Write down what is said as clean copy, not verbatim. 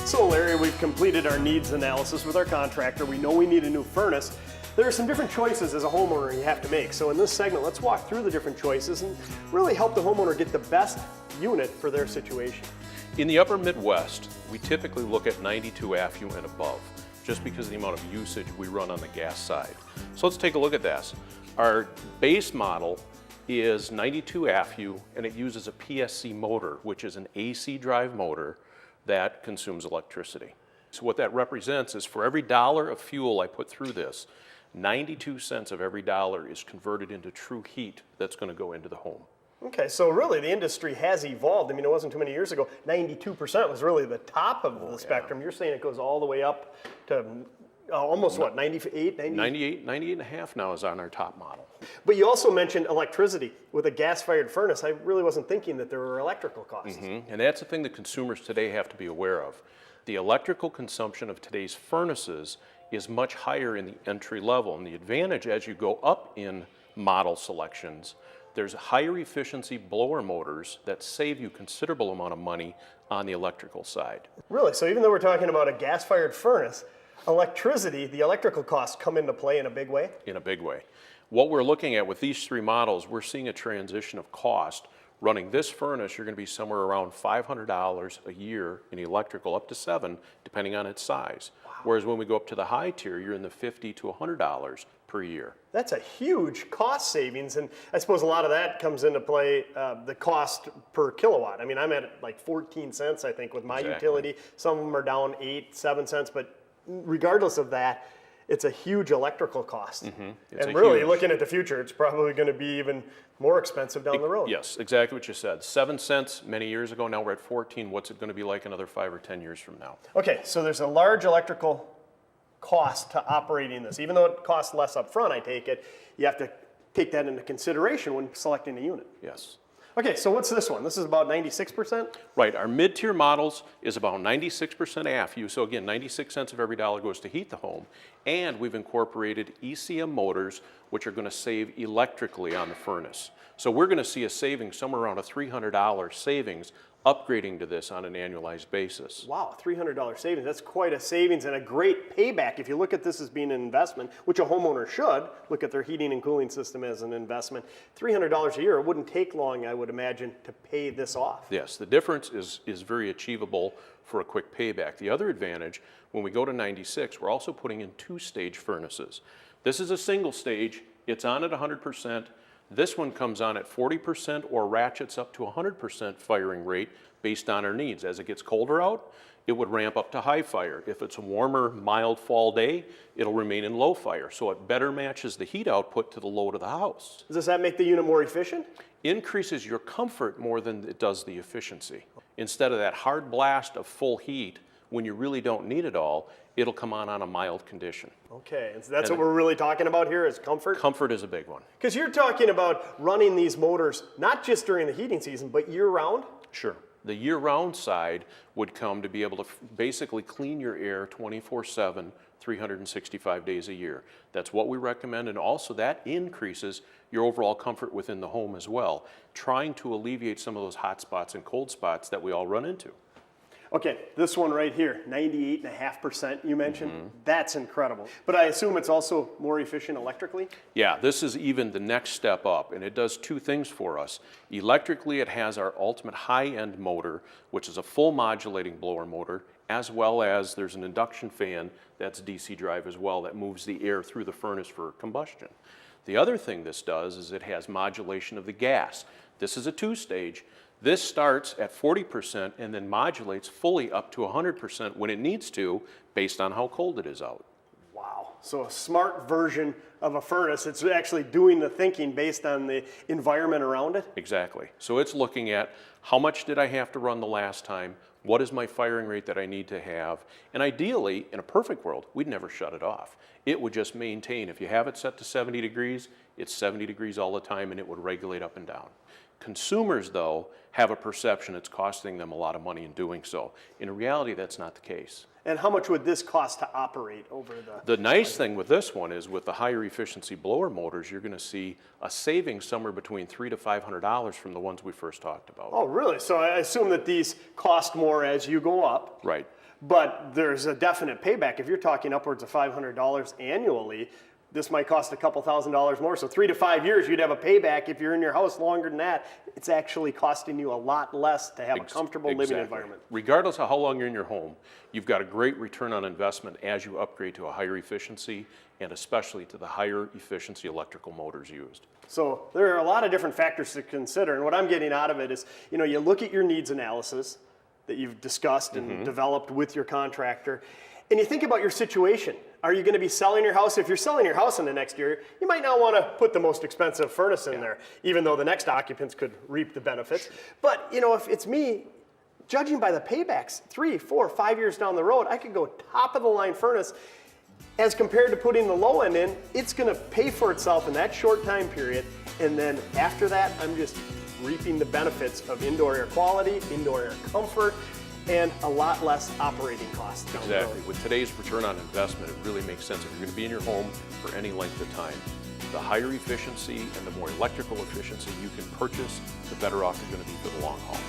So Larry, we've completed our needs analysis with our contractor. We know we need a new furnace. There are some different choices as a homeowner you have to make. So in this segment, let's walk through the different choices and really help the homeowner get the best unit for their situation. In the upper Midwest, we typically look at 92 AFU and above, just because of the amount of usage we run on the gas side. So let's take a look at this. Our base model is 92 AFU, and it uses a PSC motor, which is an AC drive motor that consumes electricity. So what that represents is for every dollar of fuel I put through this, 92 cents of every dollar is converted into true heat that's going to go into the home. Okay, so really the industry has evolved. I mean, it wasn't too many years ago, 92% was really the top of the spectrum. You're saying it goes all the way up to almost what, 98, 90? 98 and a half now is on our top model. But you also mentioned electricity. With a gas-fired furnace, I really wasn't thinking that there were electrical costs. And that's the thing that consumers today have to be aware of. The electrical consumption of today's furnaces is much higher in the entry level. And the advantage as you go up in model selections, there's higher efficiency blower motors that save you considerable amount of money on the electrical side. Really? So even though we're talking about a gas-fired furnace, electricity, the electrical costs come into play in a big way? In a big way. What we're looking at with these three models, we're seeing a transition of cost. Running this furnace, you're going to be somewhere around $500 a year in electrical, up to $700, depending on its size. Wow. Whereas when we go up to the high tier, you're in the $50 to $100 per year. That's a huge cost savings, and I suppose a lot of that comes into play, the cost per kilowatt. I mean, I'm at like 14 cents, I think, with my utility. Some of them are down 8, 7 cents, but regardless of that, it's a huge electrical cost. And really, looking at the future, it's probably going to be even more expensive down the road. Yes, exactly what you said. 7 cents many years ago, now we're at 14. What's it going to be like another 5 or 10 years from now? Okay, so there's a large electrical cost to operating this. Even though it costs less up front, I take it, you have to take that into consideration when selecting a unit. Yes. Okay, so what's this one? This is about 96%? Right, our mid-tier models is about 96% AFU, so again, 96 cents of every dollar goes to heat the home, and we've incorporated ECM motors, which are going to save electrically on the furnace. So we're going to see a savings somewhere around a $300 savings upgrading to this on an annualized basis. Wow, $300 savings. That's quite a savings and a great payback. If you look at this as being an investment, which a homeowner should, look at their heating and cooling system as an investment, $300 a year, it wouldn't take long, I would imagine, to pay this off. Yes, the difference is very achievable for a quick payback. The other advantage, when we go to 96, we're also putting in 2-stage furnaces. This is a single stage, it's on at 100%. This one comes on at 40% or ratchets up to 100% firing rate based on our needs. As it gets colder out, it would ramp up to high fire. If it's a warmer, mild fall day, it'll remain in low fire. So it better matches the heat output to the load of the house. Does that make the unit more efficient? Increases your comfort more than it does the efficiency. Instead of that hard blast of full heat, when you really don't need it all, it'll come on a mild condition. Okay, and so that's what we're really talking about here is comfort? Comfort is a big one. Because you're talking about running these motors not just during the heating season, but year-round? Sure. The year-round side would come to be able to basically clean your air 24/7, 365 days a year. That's what we recommend, and also that increases your overall comfort within the home as well, trying to alleviate some of those hot spots and cold spots that we all run into. Okay, this one right here, 98.5% you mentioned. That's incredible. But I assume it's also more efficient electrically? Yeah, this is even the next step up, and it does 2 things for us. Electrically, it has our ultimate high-end motor, which is a full modulating blower motor, as well as there's an induction fan that's DC drive as well that moves the air through the furnace for combustion. The other thing this does is it has modulation of the gas. This is a 2-stage. This starts at 40% and then modulates fully up to 100% when it needs to, based on how cold it is out. Wow, so a smart version of a furnace. It's actually doing the thinking based on the environment around it? Exactly. So it's looking at how much did I have to run the last time, what is my firing rate that I need to have, and ideally, in a perfect world, we'd never shut it off. It would just maintain. If you have it set to 70 degrees, it's 70 degrees all the time and it would regulate up and down. Consumers, though, have a perception it's costing them a lot of money in doing so. In reality, that's not the case. And how much would this cost to operate over The nice thing with this one is with the higher efficiency blower motors, you're going to see a saving somewhere between $300 to $500 from the ones we first talked about. Oh, really? So I assume that these cost more as you go up. Right. but there's a definite payback. If you're talking upwards of $500 annually, this might cost a couple $1,000s more. So 3 to 5 years, you'd have a payback. If you're in your house longer than that, it's actually costing you a lot less to have a comfortable living environment. Regardless of how long you're in your home, you've got a great return on investment as you upgrade to a higher efficiency and especially to the higher efficiency electrical motors used. So there are a lot of different factors to consider. And what I'm getting out of it is, you look at your needs analysis that you've discussed and developed with your contractor, and you think about your situation. Are you going to be selling your house? If you're selling your house in the next year, you might not want to put the most expensive furnace in there, even though the next occupants could reap the benefits. But, if it's me, judging by the paybacks, 3, 4, 5 years down the road, I could go top of the line furnace. As compared to putting the low end in, it's going to pay for itself in that short time period. And then after that, I'm just reaping the benefits of indoor air quality, indoor air comfort, and a lot less operating costs down the road. Exactly. With today's return on investment, it really makes sense if you're going to be in your home for any length of time. The higher efficiency and the more electrical efficiency you can purchase, the better off you're going to be for the long haul.